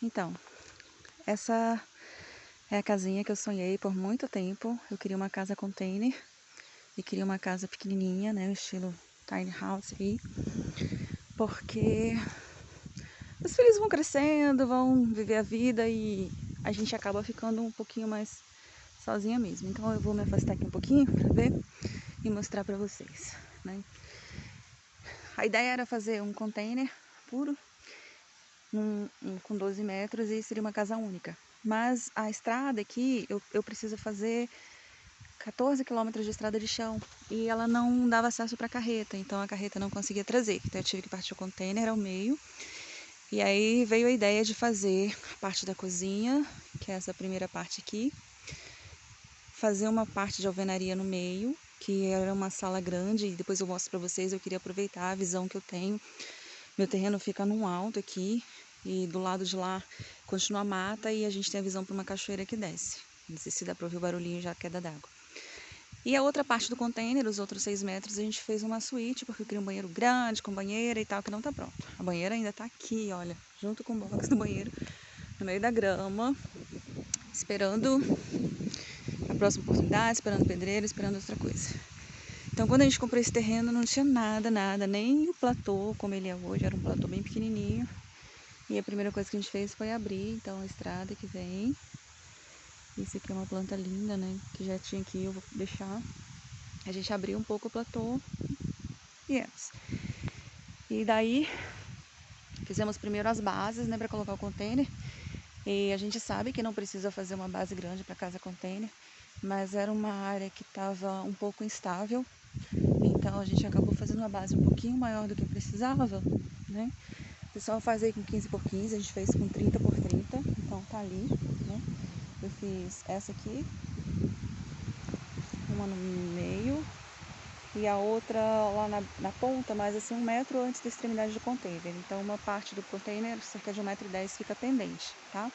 Então, essa é a casinha que eu sonhei por muito tempo. Eu queria uma casa container e queria uma casa pequenininha, né, estilo tiny house aí, porque os filhos vão crescendo, vão viver a vida e a gente acaba ficando um pouquinho mais sozinha mesmo. Então eu vou me afastar aqui um pouquinho para ver e mostrar para vocês, né? A ideia era fazer um container puro com 12 metros e seria uma casa única. Mas a estrada aqui, eu preciso fazer 14 quilômetros de estrada de chão e ela não dava acesso para carreta, então a carreta não conseguia trazer. Então eu tive que partir o container ao meio. E aí veio a ideia de fazer a parte da cozinha, que é essa primeira parte aqui, fazer uma parte de alvenaria no meio, que era uma sala grande, e depois eu mostro para vocês. Eu queria aproveitar a visão que eu tenho. Meu terreno fica num alto aqui, e do lado de lá continua a mata e a gente tem a visão para uma cachoeira que desce. Não sei se dá para ouvir o barulhinho já, queda d'água. E a outra parte do container, os outros 6 metros, a gente fez uma suíte, porque eu queria um banheiro grande, com banheira e tal, que não tá pronto. A banheira ainda tá aqui, olha, junto com o box do banheiro, no meio da grama, esperando a próxima oportunidade, esperando pedreiro, esperando outra coisa. Então, quando a gente comprou esse terreno, não tinha nada, nem o platô como ele é hoje, era um platô bem pequenininho. E a primeira coisa que a gente fez foi abrir, então, a estrada que vem. Esse aqui é uma planta linda, né, que já tinha aqui, eu vou deixar. A gente abriu um pouco o platô e viemos. E daí, fizemos primeiro as bases, né, para colocar o container. E a gente sabe que não precisa fazer uma base grande para casa container, mas era uma área que estava um pouco instável, então a gente acabou fazendo uma base um pouquinho maior do que precisava, né? O pessoal faz aí com 15 por 15, a gente fez com 30 por 30, então tá ali, né? Eu fiz essa aqui, uma no meio e a outra lá na ponta, mas assim 1 metro antes da extremidade do container. Então uma parte do container, cerca de 1,10 m, fica pendente, tá?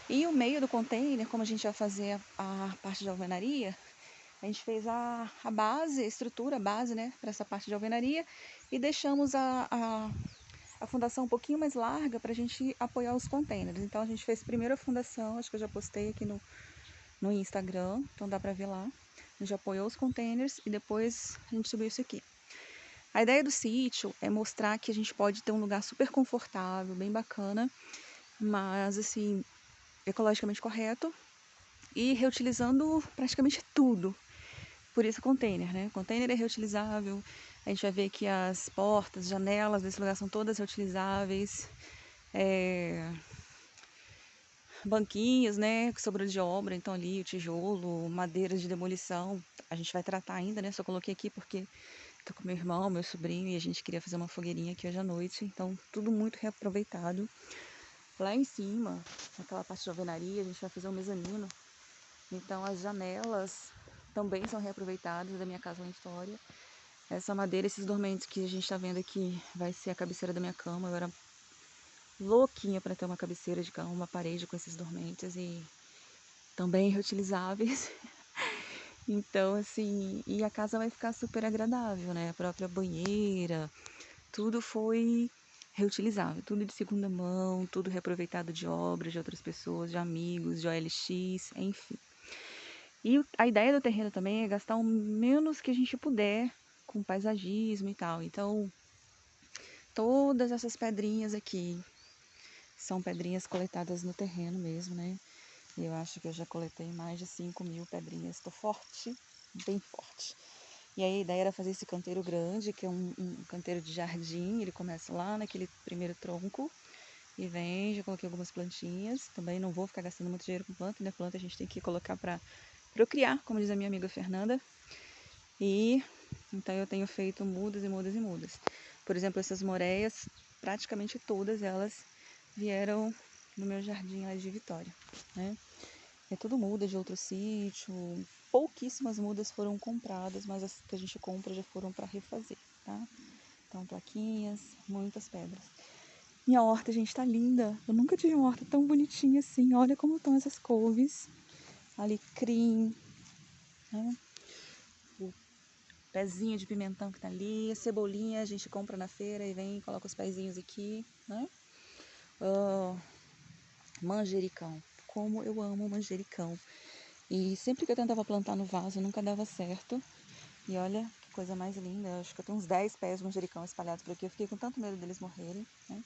E o meio do container, como a gente vai fazer a parte de alvenaria, a gente fez a base, a estrutura, a base, né, para essa parte de alvenaria, e deixamos a fundação um pouquinho mais larga para a gente apoiar os containers. Então a gente fez primeiro a fundação, acho que eu já postei aqui no Instagram, então dá para ver lá. A gente apoiou os containers e depois a gente subiu isso aqui. A ideia do sítio é mostrar que a gente pode ter um lugar super confortável, bem bacana, mas assim, ecologicamente correto e reutilizando praticamente tudo. Por isso container, né? Container é reutilizável. A gente vai ver que as portas, janelas desse lugar são todas reutilizáveis. Banquinhos, né? Que sobrou de obra, então ali o tijolo, madeiras de demolição. A gente vai tratar ainda, né? Só coloquei aqui porque tô com meu irmão, meu sobrinho, e a gente queria fazer uma fogueirinha aqui hoje à noite. Então, tudo muito reaproveitado. Lá em cima, naquela parte de alvenaria, a gente vai fazer um mezanino. Então, as janelas também são reaproveitadas da minha casa lá em Vitória. Essa madeira, esses dormentes que a gente tá vendo aqui, vai ser a cabeceira da minha cama. Eu era louquinha para ter uma cabeceira de cama, uma parede com esses dormentes e também reutilizáveis. Então, assim, e a casa vai ficar super agradável, né? A própria banheira, tudo foi reutilizável, tudo de segunda mão, tudo reaproveitado de obras de outras pessoas, de amigos, de OLX, enfim. E a ideia do terreno também é gastar o menos que a gente puder com paisagismo e tal. Então, todas essas pedrinhas aqui são pedrinhas coletadas no terreno mesmo, né? E eu acho que eu já coletei mais de 5.000 pedrinhas. Tô forte, bem forte. E aí a ideia era fazer esse canteiro grande, que é um canteiro de jardim. Ele começa lá naquele primeiro tronco e vem, já coloquei algumas plantinhas. Também não vou ficar gastando muito dinheiro com planta, né? Planta a gente tem que colocar para procriar, como diz a minha amiga Fernanda. E então eu tenho feito mudas e mudas e mudas. Por exemplo, essas moreias, praticamente todas elas vieram no meu jardim lá de Vitória, né? É tudo muda de outro sítio. Pouquíssimas mudas foram compradas, mas as que a gente compra já foram para refazer, tá? Então, plaquinhas, muitas pedras. Minha horta, gente, tá linda. Eu nunca tive uma horta tão bonitinha assim. Olha como estão essas couves. Alecrim, né? O pezinho de pimentão que tá ali. A cebolinha a gente compra na feira e vem e coloca os pezinhos aqui, né? Manjericão. Como eu amo manjericão. E sempre que eu tentava plantar no vaso, nunca dava certo. E olha que coisa mais linda. Eu acho que eu tenho uns 10 pés de manjericão espalhados por aqui. Eu fiquei com tanto medo deles morrerem, né?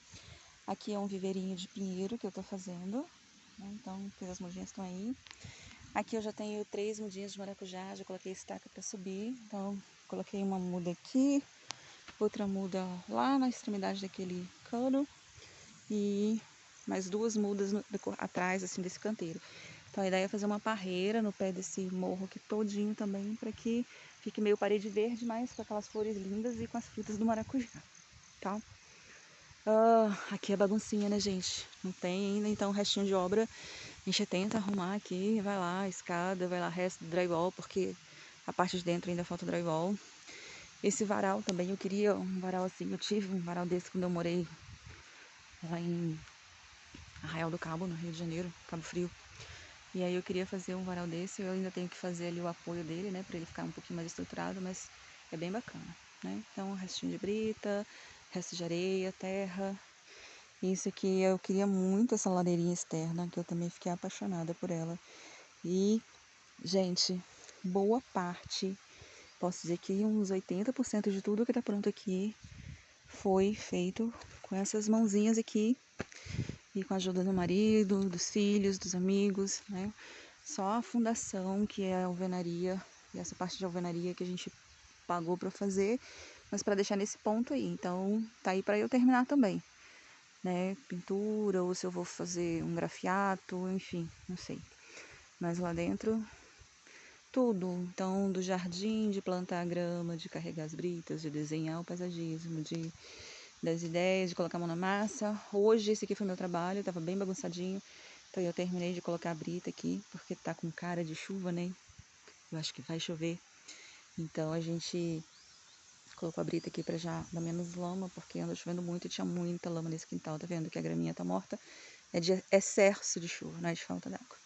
Aqui é um viveirinho de pinheiro que eu tô fazendo, né? Então, as mudinhas estão aí. Aqui eu já tenho 3 mudinhas de maracujá, já coloquei estaca para subir. Então, coloquei uma muda aqui, outra muda lá na extremidade daquele cano e mais 2 mudas atrás, assim, desse canteiro. Então, a ideia é fazer uma parreira no pé desse morro aqui todinho também, para que fique meio parede verde, mas com aquelas flores lindas e com as frutas do maracujá, tá? Aqui é baguncinha, né, gente? Não tem ainda, então, restinho de obra. A gente tenta arrumar aqui, vai lá, escada, vai lá, resto do drywall, porque a parte de dentro ainda falta drywall. Esse varal também, eu queria um varal assim, eu tive um varal desse quando eu morei lá em Arraial do Cabo, no Rio de Janeiro, Cabo Frio. E aí eu queria fazer um varal desse, eu ainda tenho que fazer ali o apoio dele, né, pra ele ficar um pouquinho mais estruturado, mas é bem bacana, né? Então, restinho de brita, resto de areia, terra. Isso aqui, eu queria muito essa ladeirinha externa, que eu também fiquei apaixonada por ela. E, gente, boa parte, posso dizer que uns 80% de tudo que tá pronto aqui foi feito com essas mãozinhas aqui e com a ajuda do marido, dos filhos, dos amigos, né? Só a fundação, que é a alvenaria, e essa parte de alvenaria que a gente pagou para fazer, mas para deixar nesse ponto aí. Então, tá aí para eu terminar também, né? Pintura, ou se eu vou fazer um grafiato, enfim, não sei. Mas lá dentro, tudo. Então, do jardim, de plantar a grama, de carregar as britas, de desenhar o paisagismo, das ideias, de colocar a mão na massa. Hoje, esse aqui foi meu trabalho, tava bem bagunçadinho. Então, eu terminei de colocar a brita aqui, porque tá com cara de chuva, né? Eu acho que vai chover. Então, a gente colocou a brita aqui pra já dar menos lama, porque anda chovendo muito e tinha muita lama nesse quintal. Tá vendo que a graminha tá morta? É de excesso de chuva, não é de falta d'água.